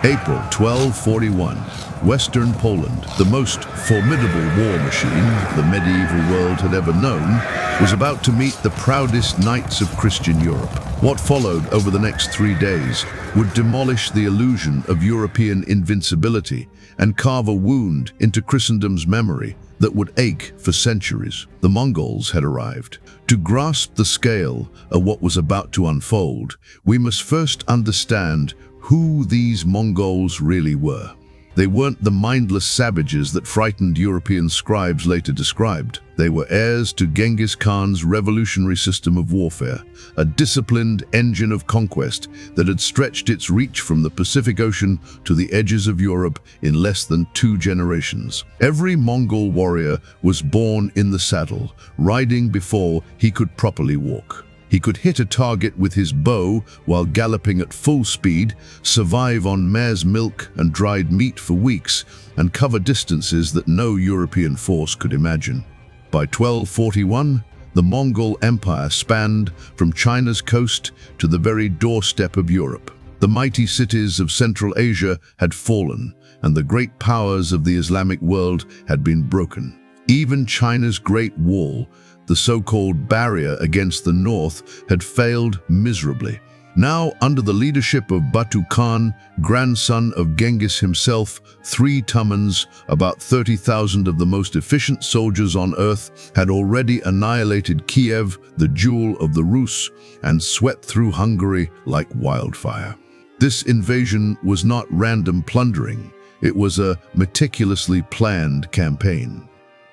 April 1241. Western Poland, the most formidable war machine the medieval world had ever known, was about to meet the proudest knights of Christian Europe. What followed over the next 3 days would demolish the illusion of European invincibility and carve a wound into Christendom's memory that would ache for centuries. The Mongols had arrived. To grasp the scale of what was about to unfold, we must first understand who these Mongols really were. They weren't the mindless savages that frightened European scribes later described. They were heirs to Genghis Khan's revolutionary system of warfare, a disciplined engine of conquest that had stretched its reach from the Pacific Ocean to the edges of Europe in less than 2 generations. Every Mongol warrior was born in the saddle, riding before he could properly walk. He could hit a target with his bow while galloping at full speed, survive on mare's milk and dried meat for weeks, and cover distances that no European force could imagine. By 1241, the Mongol Empire spanned from China's coast to the very doorstep of Europe. The mighty cities of Central Asia had fallen, and the great powers of the Islamic world had been broken. Even China's Great Wall, the so-called barrier against the north, had failed miserably. Now, under the leadership of Batu Khan, grandson of Genghis himself, 3 Tumans, about 30,000 of the most efficient soldiers on earth, had already annihilated Kiev, the jewel of the Rus, and swept through Hungary like wildfire. This invasion was not random plundering. It was a meticulously planned campaign.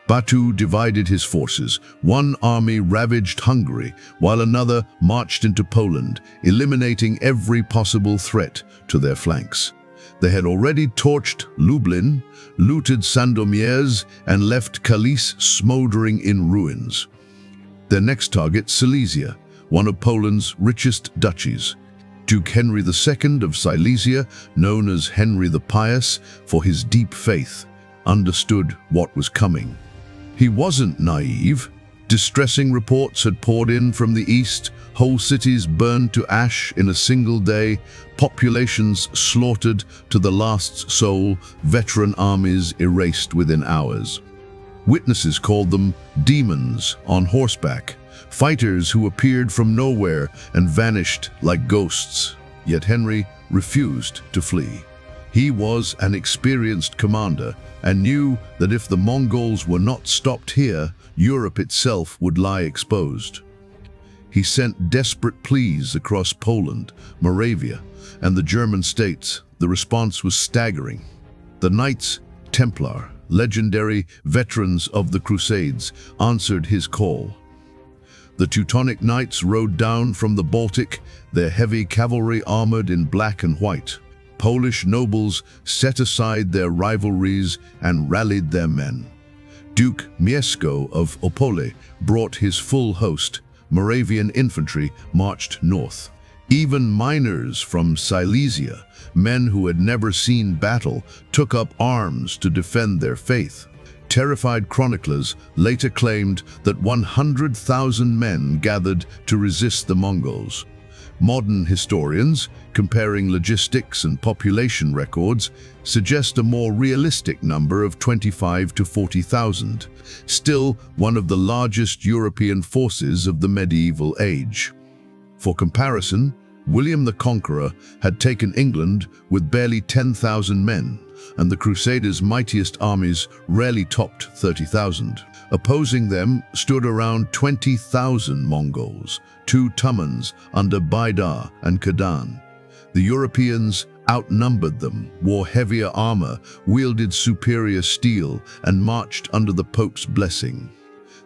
Batu divided his forces. One army ravaged Hungary, while another marched into Poland, eliminating every possible threat to their flanks. They had already torched Lublin, looted Sandomierz, and left Kalisz smoldering in ruins. Their next target, Silesia, one of Poland's richest duchies. Duke Henry II of Silesia, known as Henry the Pious for his deep faith, understood what was coming. He wasn't naive. Distressing reports had poured in from the east, whole cities burned to ash in a single day, populations slaughtered to the last soul, veteran armies erased within hours. Witnesses called them demons on horseback, fighters who appeared from nowhere and vanished like ghosts. Yet Henry refused to flee. He was an experienced commander and knew that if the Mongols were not stopped here, Europe itself would lie exposed. He sent desperate pleas across Poland, Moravia, and the German states. The response was staggering. The Knights Templar, legendary veterans of the Crusades, answered his call. The Teutonic Knights rode down from the Baltic, their heavy cavalry armored in black and white. Polish nobles set aside their rivalries and rallied their men. Duke Mieszko of Opole brought his full host. Moravian infantry marched north. Even miners from Silesia, men who had never seen battle, took up arms to defend their faith. Terrified chroniclers later claimed that 100,000 men gathered to resist the Mongols. Modern historians, comparing logistics and population records, suggest a more realistic number of 25 to 40,000, still one of the largest European forces of the medieval age. For comparison, William the Conqueror had taken England with barely 10,000 men, and the Crusaders' mightiest armies rarely topped 30,000. Opposing them stood around 20,000 Mongols, 2 Tumans under Baidar and Kadan. The Europeans outnumbered them, wore heavier armor, wielded superior steel, and marched under the Pope's blessing.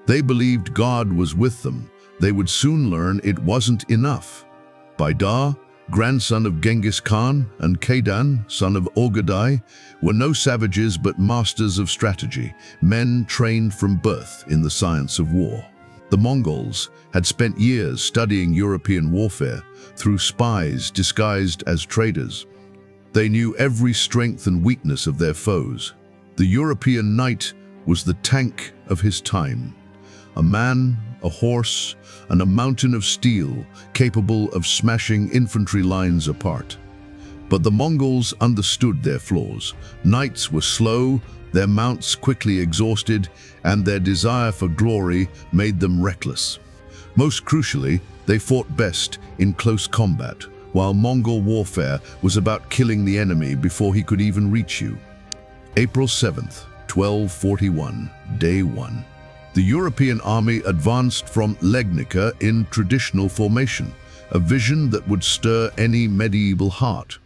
They believed God was with them. They would soon learn it wasn't enough. Baidar, grandson of Genghis Khan, and Kadan, son of Ogadai, were no savages but masters of strategy, men trained from birth in the science of war. The Mongols had spent years studying European warfare through spies disguised as traders. They knew every strength and weakness of their foes. The European knight was the tank of his time, a man, a horse, and a mountain of steel capable of smashing infantry lines apart. But the Mongols understood their flaws. Knights were slow, their mounts quickly exhausted, and their desire for glory made them reckless. Most crucially, they fought best in close combat, while Mongol warfare was about killing the enemy before he could even reach you. April 7th, 1241, Day 1. The European army advanced from Legnica in traditional formation, a vision that would stir any medieval heart.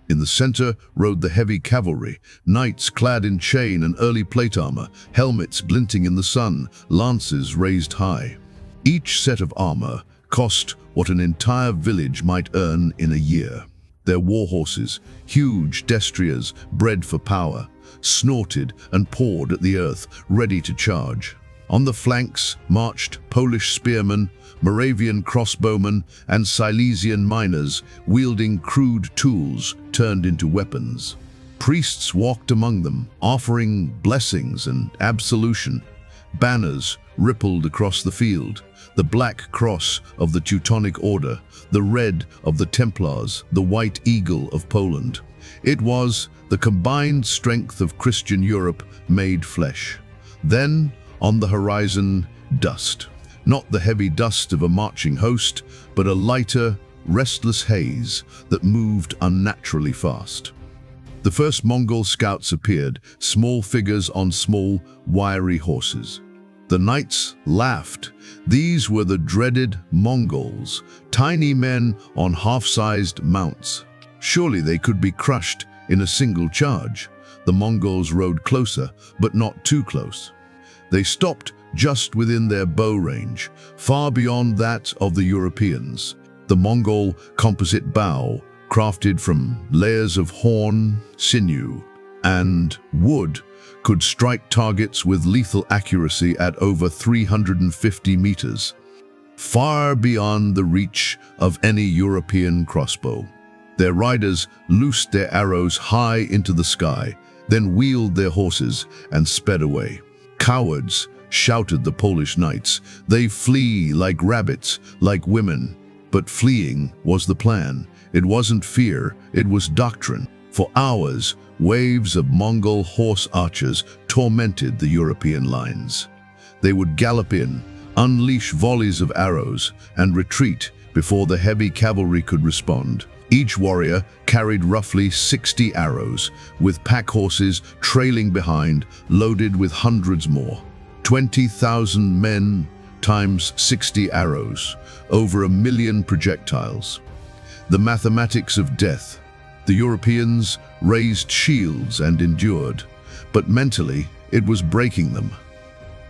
In the center rode the heavy cavalry, knights clad in chain and early plate armor, helmets glinting in the sun, lances raised high. Each set of armor cost what an entire village might earn in a year. Their war horses, huge destriers bred for power, snorted and pawed at the earth, ready to charge. On the flanks marched Polish spearmen, Moravian crossbowmen, and Silesian miners, wielding crude tools turned into weapons. Priests walked among them, offering blessings and absolution. Banners rippled across the field, the black cross of the Teutonic Order, the red of the Templars, the white eagle of Poland. It was the combined strength of Christian Europe made flesh. Then, on the horizon, dust. Not the heavy dust of a marching host, but a lighter, restless haze that moved unnaturally fast. The first Mongol scouts appeared, small figures on small, wiry horses. The knights laughed. These were the dreaded Mongols, tiny men on half-sized mounts. Surely they could be crushed in a single charge. The Mongols rode closer, but not too close. They stopped just within their bow range, far beyond that of the Europeans. The Mongol composite bow, crafted from layers of horn, sinew, and wood, could strike targets with lethal accuracy at over 350 meters, far beyond the reach of any European crossbow. Their riders loosed their arrows high into the sky, then wheeled their horses and sped away. "Cowards!" shouted the Polish knights. "They flee like rabbits, like women." But fleeing was the plan. It wasn't fear, it was doctrine. For hours, waves of Mongol horse archers tormented the European lines. They would gallop in, unleash volleys of arrows, and retreat before the heavy cavalry could respond. Each warrior carried roughly 60 arrows, with pack horses trailing behind, loaded with hundreds more. 20,000 men times 60 arrows, over 1 million projectiles. The mathematics of death. The Europeans raised shields and endured, but mentally it was breaking them.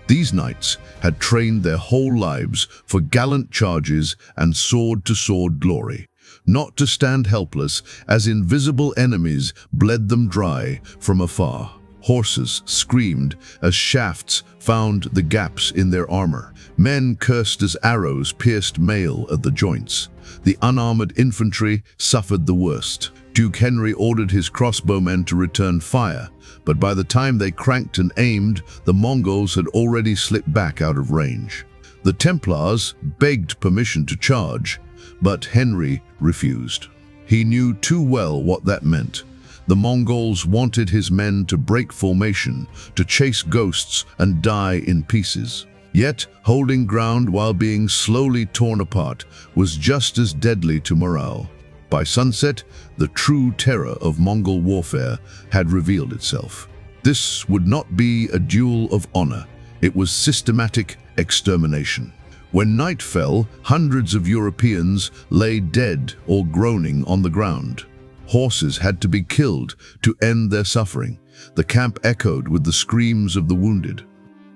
These knights had trained their whole lives for gallant charges and sword-to-sword glory, not to stand helpless as invisible enemies bled them dry from afar. Horses screamed as shafts found the gaps in their armor. Men cursed as arrows pierced mail at the joints. The unarmored infantry suffered the worst. Duke Henry ordered his crossbowmen to return fire, but by the time they cranked and aimed, the Mongols had already slipped back out of range. The Templars begged permission to charge, but Henry refused. He knew too well what that meant. The Mongols wanted his men to break formation, to chase ghosts and die in pieces. Yet, holding ground while being slowly torn apart was just as deadly to morale. By sunset, the true terror of Mongol warfare had revealed itself. This would not be a duel of honor. It was systematic extermination. When night fell, hundreds of Europeans lay dead or groaning on the ground. Horses had to be killed to end their suffering. The camp echoed with the screams of the wounded.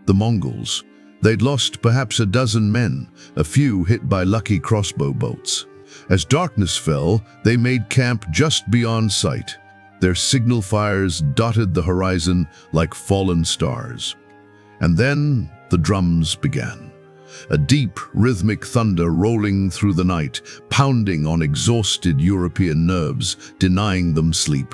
The Mongols. They'd lost perhaps a dozen men, a few hit by lucky crossbow bolts. As darkness fell, they made camp just beyond sight. Their signal fires dotted the horizon like fallen stars. And then the drums began. A deep, rhythmic thunder rolling through the night, pounding on exhausted European nerves, denying them sleep.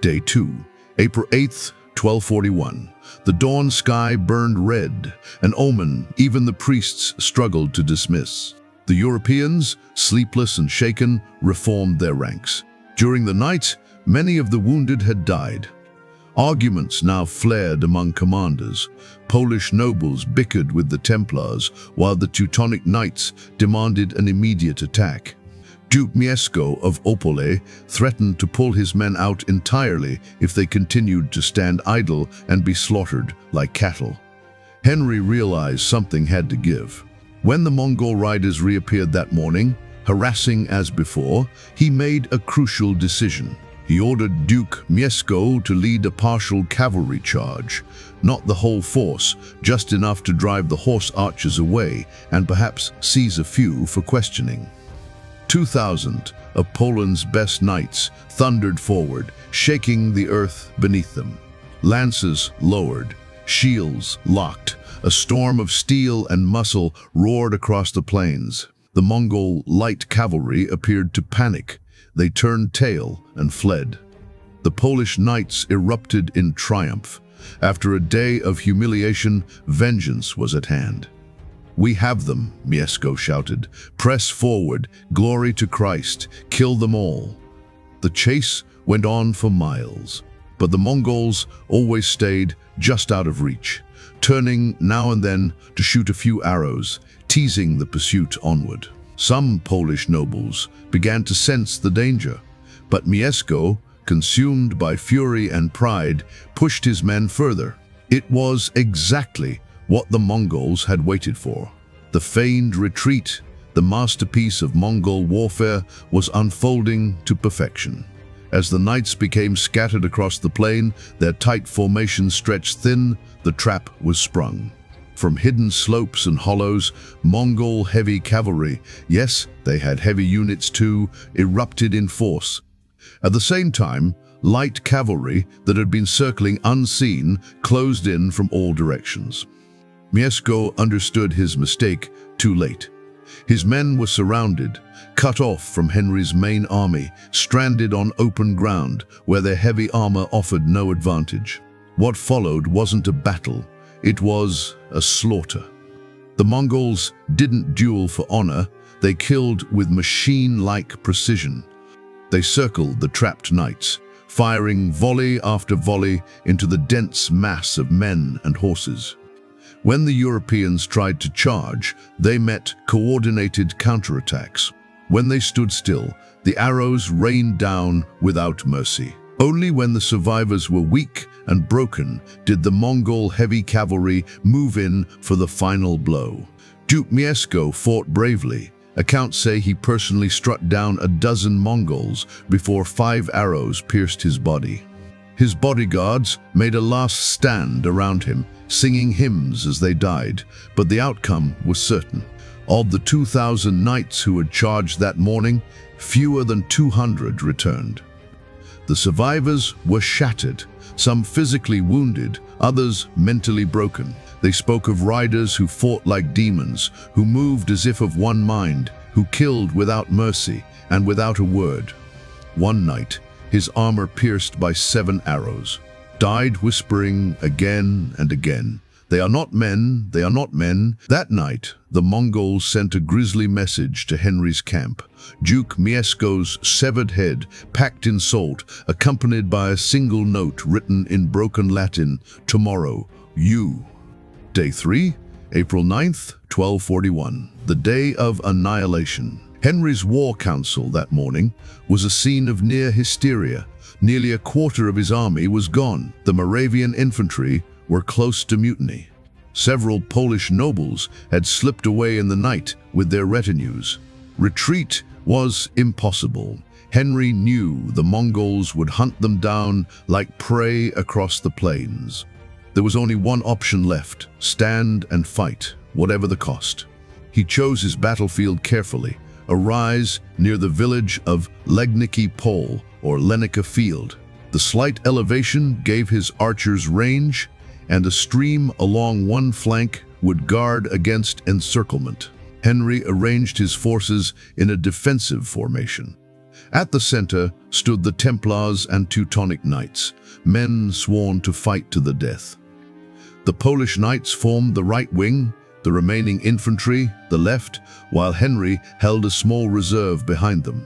Day 2, April 8th, 1241. The dawn sky burned red, an omen even the priests struggled to dismiss. The Europeans, sleepless and shaken, reformed their ranks. During the night, Many of the wounded had died. Arguments now flared among commanders. Polish nobles bickered with the Templars, while the Teutonic Knights demanded an immediate attack. Duke Mieszko of Opole threatened to pull his men out entirely if they continued to stand idle and be slaughtered like cattle. Henry realized something had to give. When the Mongol riders reappeared that morning, harassing as before, he made a crucial decision. He ordered Duke Mieszko to lead a partial cavalry charge, not the whole force, just enough to drive the horse archers away and perhaps seize a few for questioning. 2,000 of Poland's best knights thundered forward, shaking the earth beneath them. Lances lowered, shields locked. A storm of steel and muscle roared across the plains. The Mongol light cavalry appeared to panic. They turned tail and fled. The Polish knights erupted in triumph. After a day of humiliation, vengeance was at hand. "We have them," Mieszko shouted. "Press forward, glory to Christ, kill them all." The chase went on for miles, but the Mongols always stayed just out of reach, turning now and then to shoot a few arrows, teasing the pursuit onward. Some Polish nobles began to sense the danger, but Mieszko, consumed by fury and pride, pushed his men further. It was exactly what the Mongols had waited for. The feigned retreat, the masterpiece of Mongol warfare, was unfolding to perfection. As the knights became scattered across the plain, their tight formation stretched thin, the trap was sprung. From hidden slopes and hollows, Mongol heavy cavalry, yes, they had heavy units too, erupted in force. At the same time, light cavalry that had been circling unseen closed in from all directions. Mieszko understood his mistake too late. His men were surrounded, cut off from Henry's main army, stranded on open ground where their heavy armor offered no advantage. What followed wasn't a battle, it was a slaughter. The Mongols didn't duel for honor, they killed with machine-like precision. They circled the trapped knights, firing volley after volley into the dense mass of men and horses. When the Europeans tried to charge, they met coordinated counterattacks. When they stood still, the arrows rained down without mercy. Only when the survivors were weak and broken did the Mongol heavy cavalry move in for the final blow. Duke Mieszko fought bravely. Accounts say he personally struck down a dozen Mongols before 5 arrows pierced his body. His bodyguards made a last stand around him, singing hymns as they died, but the outcome was certain. Of the 2,000 knights who had charged that morning, fewer than 200 returned. The survivors were shattered, some physically wounded, others mentally broken. They spoke of riders who fought like demons, who moved as if of one mind, who killed without mercy and without a word. One knight, his armor pierced by 7 arrows, died whispering again and again, "They are not men, they are not men." That night, the Mongols sent a grisly message to Henry's camp. Duke Mieszko's severed head, packed in salt, accompanied by a single note written in broken Latin, "Tomorrow, you." Day 3, April 9th, 1241, the day of annihilation. Henry's war council that morning was a scene of near hysteria. Nearly a quarter of his army was gone. The Moravian infantry were close to mutiny. Several Polish nobles had slipped away in the night with their retinues. Retreat was impossible. Henry knew the Mongols would hunt them down like prey across the plains. There was only one option left: stand and fight, whatever the cost. He chose his battlefield carefully, a rise near the village of Legnicki Pole, or Lenica Field. The slight elevation gave his archers range, and a stream along one flank would guard against encirclement. Henry arranged his forces in a defensive formation. At the center stood the Templars and Teutonic Knights, men sworn to fight to the death. The Polish knights formed the right wing, the remaining infantry the left, while Henry held a small reserve behind them.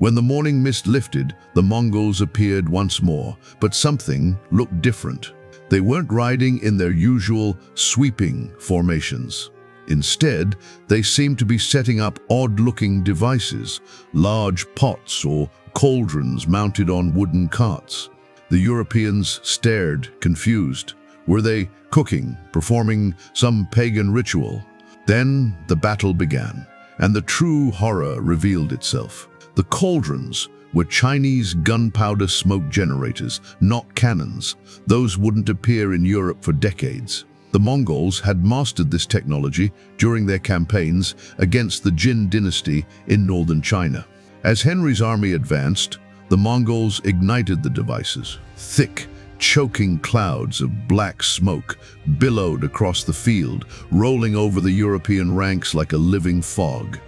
When the morning mist lifted, the Mongols appeared once more, but something looked different. They weren't riding in their usual sweeping formations. Instead, they seemed to be setting up odd-looking devices, large pots or cauldrons mounted on wooden carts. The Europeans stared, confused. Were they cooking, performing some pagan ritual? Then the battle began, and the true horror revealed itself. The cauldrons were Chinese gunpowder smoke generators, not cannons. Those wouldn't appear in Europe for decades. The Mongols had mastered this technology during their campaigns against the Jin dynasty in northern China. As Henry's army advanced, the Mongols ignited the devices. Thick, choking clouds of black smoke billowed across the field, rolling over the European ranks like a living fog.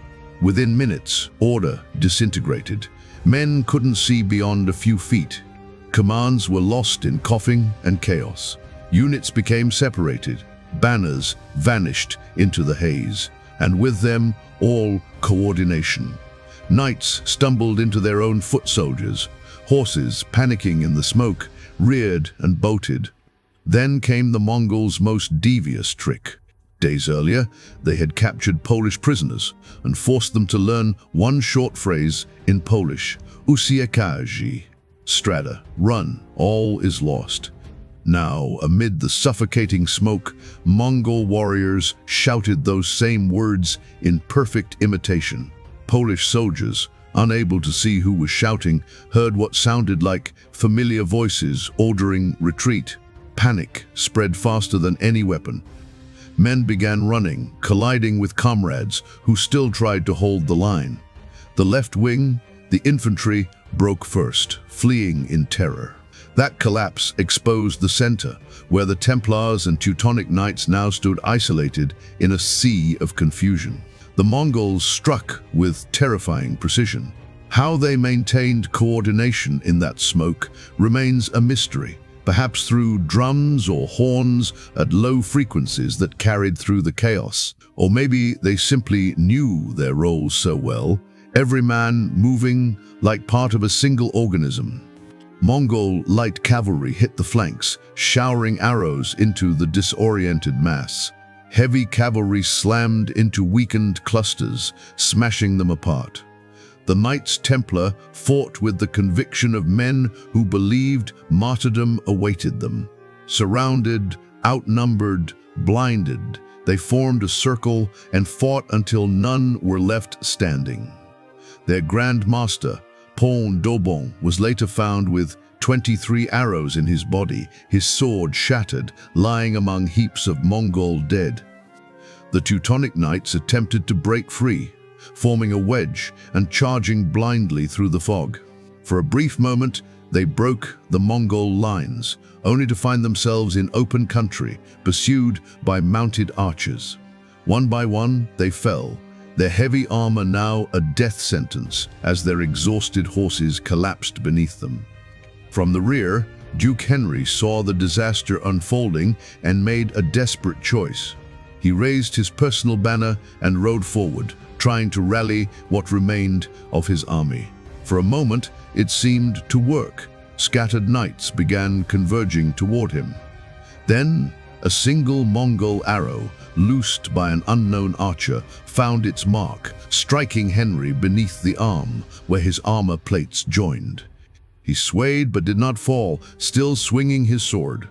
Within minutes, order disintegrated. Men couldn't see beyond a few feet. Commands were lost in coughing and chaos. Units became separated. Banners vanished into the haze, and with them, all coordination. Knights stumbled into their own foot soldiers. Horses, panicking in the smoke, reared and bolted. Then came the Mongols' most devious trick. Days earlier, they had captured Polish prisoners and forced them to learn one short phrase in Polish: uciekaj, strata, run, all is lost. Now, amid the suffocating smoke, Mongol warriors shouted those same words in perfect imitation. Polish soldiers, unable to see who was shouting, heard what sounded like familiar voices ordering retreat. Panic spread faster than any weapon. Men began running, colliding with comrades who still tried to hold the line. The left wing, the infantry, broke first, fleeing in terror. That collapse exposed the center, where the Templars and Teutonic Knights now stood isolated in a sea of confusion. The Mongols struck with terrifying precision. How they maintained coordination in that smoke remains a mystery, perhaps through drums or horns at low frequencies that carried through the chaos. Or maybe they simply knew their roles so well, every man moving like part of a single organism. Mongol light cavalry hit the flanks, showering arrows into the disoriented mass. Heavy cavalry slammed into weakened clusters, smashing them apart. The Knights Templar fought with the conviction of men who believed martyrdom awaited them. Surrounded, outnumbered, blinded, they formed a circle and fought until none were left standing. Their Grand Master, Pon Dobon, was later found with 23 arrows in his body, his sword shattered, lying among heaps of Mongol dead. The Teutonic Knights attempted to break free, forming a wedge and charging blindly through the fog. For a brief moment, they broke the Mongol lines, only to find themselves in open country, pursued by mounted archers. One by one, they fell, their heavy armor now a death sentence as their exhausted horses collapsed beneath them. From the rear, Duke Henry saw the disaster unfolding and made a desperate choice. He raised his personal banner and rode forward, trying to rally what remained of his army. For a moment, it seemed to work. Scattered knights began converging toward him. Then, a single Mongol arrow, loosed by an unknown archer, found its mark, striking Henry beneath the arm, where his armor plates joined. He swayed but did not fall, still swinging his sword.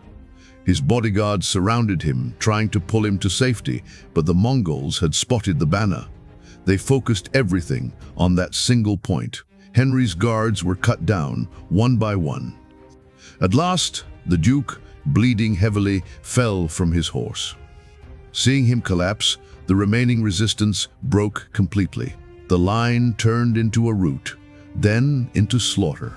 His bodyguards surrounded him, trying to pull him to safety, but the Mongols had spotted the banner. They focused everything on that single point. Henry's guards were cut down, one by one. At last, the Duke, bleeding heavily, fell from his horse. Seeing him collapse, the remaining resistance broke completely. The line turned into a rout, then into slaughter.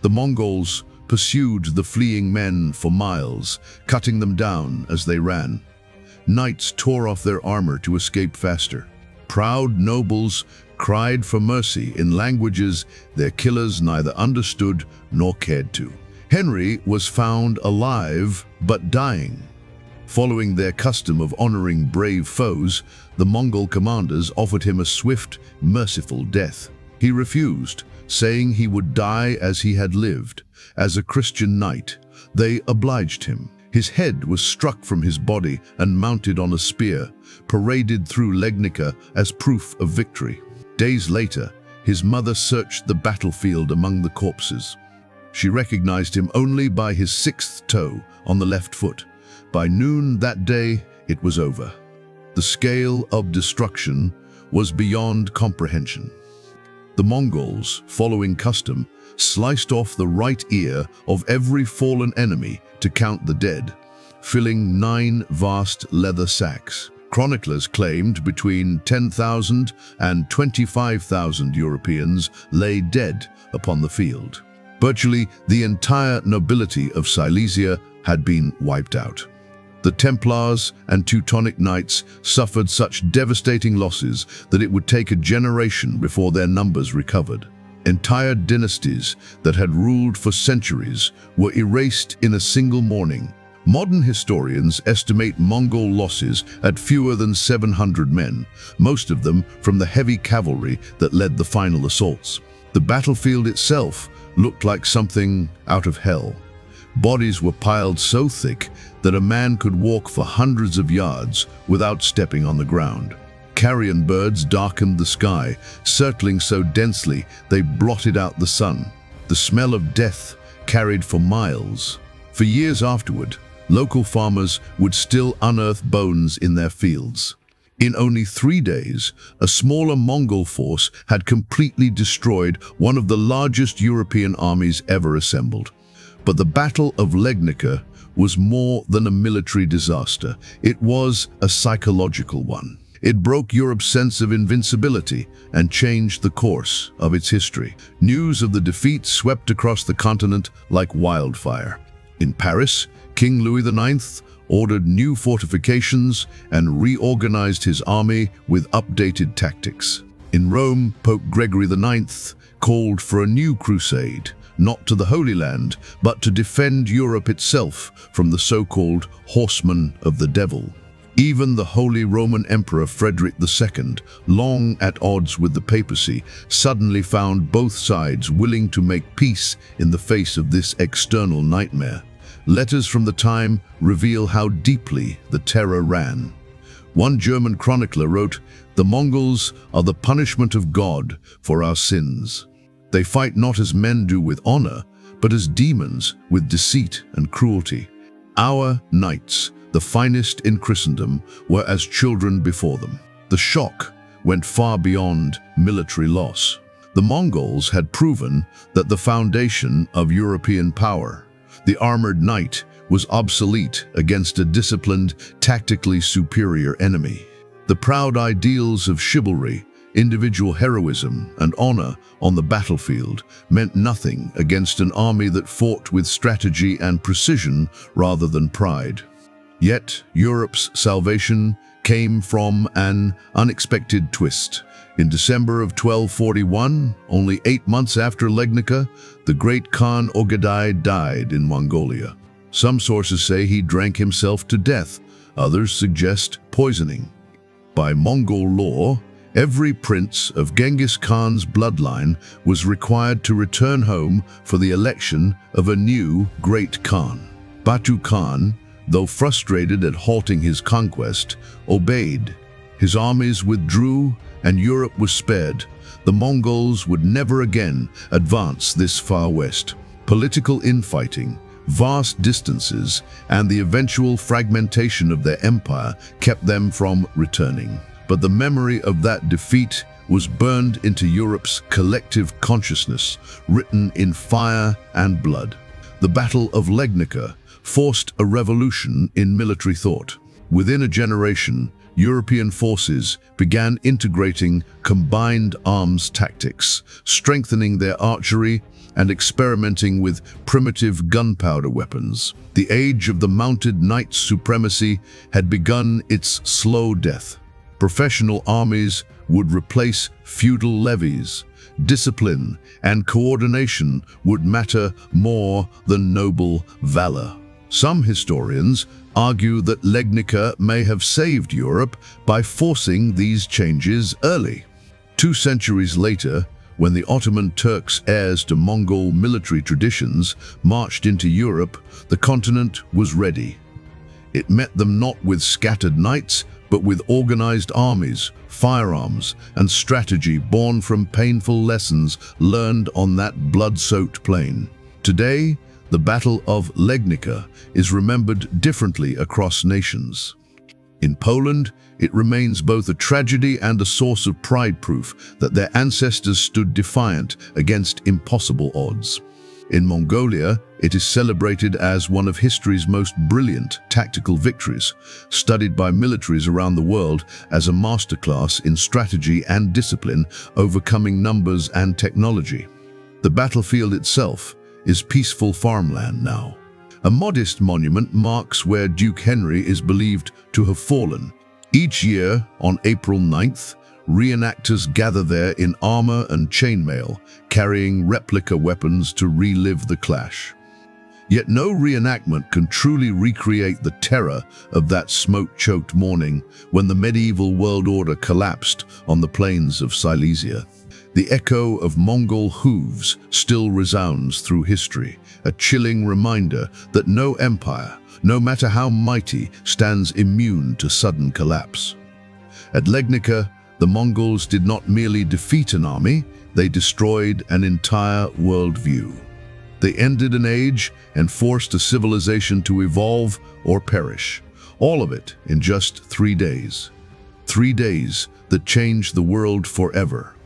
The Mongols pursued the fleeing men for miles, cutting them down as they ran. Knights tore off their armor to escape faster. Proud nobles cried for mercy in languages their killers neither understood nor cared to. Henry was found alive but dying. Following their custom of honoring brave foes, the Mongol commanders offered him a swift, merciful death. He refused, saying he would die as he had lived, as a Christian knight. They obliged him. His head was struck from his body and mounted on a spear, paraded through Legnica as proof of victory. Days later, his mother searched the battlefield among the corpses. She recognized him only by his sixth toe on the left foot. By noon that day, it was over. The scale of destruction was beyond comprehension. The Mongols, following custom, sliced off the right ear of every fallen enemy to count the dead, filling 9 vast leather sacks. Chroniclers claimed between 10,000 and 25,000 Europeans lay dead upon the field. Virtually the entire nobility of Silesia had been wiped out. The Templars and Teutonic Knights suffered such devastating losses that it would take a generation before their numbers recovered. Entire dynasties that had ruled for centuries were erased in a single morning. Modern historians estimate Mongol losses at fewer than 700 men, most of them from the heavy cavalry that led the final assaults. The battlefield itself looked like something out of hell. Bodies were piled so thick that a man could walk for hundreds of yards without stepping on the ground. Carrion birds darkened the sky, circling so densely they blotted out the sun. The smell of death carried for miles. For years afterward, local farmers would still unearth bones in their fields. In only 3 days, a smaller Mongol force had completely destroyed one of the largest European armies ever assembled. But the Battle of Legnica was more than a military disaster. It was a psychological one. It broke Europe's sense of invincibility and changed the course of its history. News of the defeat swept across the continent like wildfire. In Paris, King Louis IX ordered new fortifications and reorganized his army with updated tactics. In Rome, Pope Gregory IX called for a new crusade, not to the Holy Land, but to defend Europe itself from the so-called horsemen of the devil. Even the Holy Roman Emperor Frederick II, long at odds with the papacy, suddenly found both sides willing to make peace in the face of this external nightmare. Letters from the time reveal how deeply the terror ran. One German chronicler wrote, "The Mongols are the punishment of God for our sins. They fight not as men do with honor, but as demons with deceit and cruelty. Our knights, the finest in Christendom, were as children before them." The shock went far beyond military loss. The Mongols had proven that the foundation of European power, the armored knight, was obsolete against a disciplined, tactically superior enemy. The proud ideals of chivalry, individual heroism, and honor on the battlefield meant nothing against an army that fought with strategy and precision rather than pride. Yet, Europe's salvation came from an unexpected twist. In December of 1241, only 8 months after Legnica, the great Khan Ogadai died in Mongolia. Some sources say he drank himself to death, others suggest poisoning. By Mongol law, every prince of Genghis Khan's bloodline was required to return home for the election of a new great Khan. Batu Khan, though frustrated at halting his conquest, obeyed. His armies withdrew and Europe was spared. The Mongols would never again advance this far west. Political infighting, vast distances, and the eventual fragmentation of their empire kept them from returning. But the memory of that defeat was burned into Europe's collective consciousness, written in fire and blood. The Battle of Legnica forced a revolution in military thought. Within a generation, European forces began integrating combined arms tactics, strengthening their archery and experimenting with primitive gunpowder weapons. The age of the mounted knight's supremacy had begun its slow death. Professional armies would replace feudal levies. Discipline and coordination would matter more than noble valor. Some historians argue that Legnica may have saved Europe by forcing these changes early. 2 centuries later, when the Ottoman Turks, heirs to Mongol military traditions, marched into Europe, the continent was ready. It met them not with scattered knights, but with organized armies, firearms, and strategy born from painful lessons learned on that blood-soaked plain. Today, the Battle of Legnica is remembered differently across nations. In Poland, it remains both a tragedy and a source of pride, proof that their ancestors stood defiant against impossible odds. In Mongolia, it is celebrated as one of history's most brilliant tactical victories, studied by militaries around the world as a masterclass in strategy and discipline, overcoming numbers and technology. The battlefield itself is peaceful farmland now. A modest monument marks where Duke Henry is believed to have fallen. Each year, on April 9th, reenactors gather there in armor and chainmail, carrying replica weapons to relive the clash. Yet no reenactment can truly recreate the terror of that smoke-choked morning when the medieval world order collapsed on the plains of Silesia. The echo of Mongol hooves still resounds through history, a chilling reminder that no empire, no matter how mighty, stands immune to sudden collapse. At Legnica, the Mongols did not merely defeat an army, they destroyed an entire worldview. They ended an age and forced a civilization to evolve or perish. All of it in just 3 days. 3 days that changed the world forever.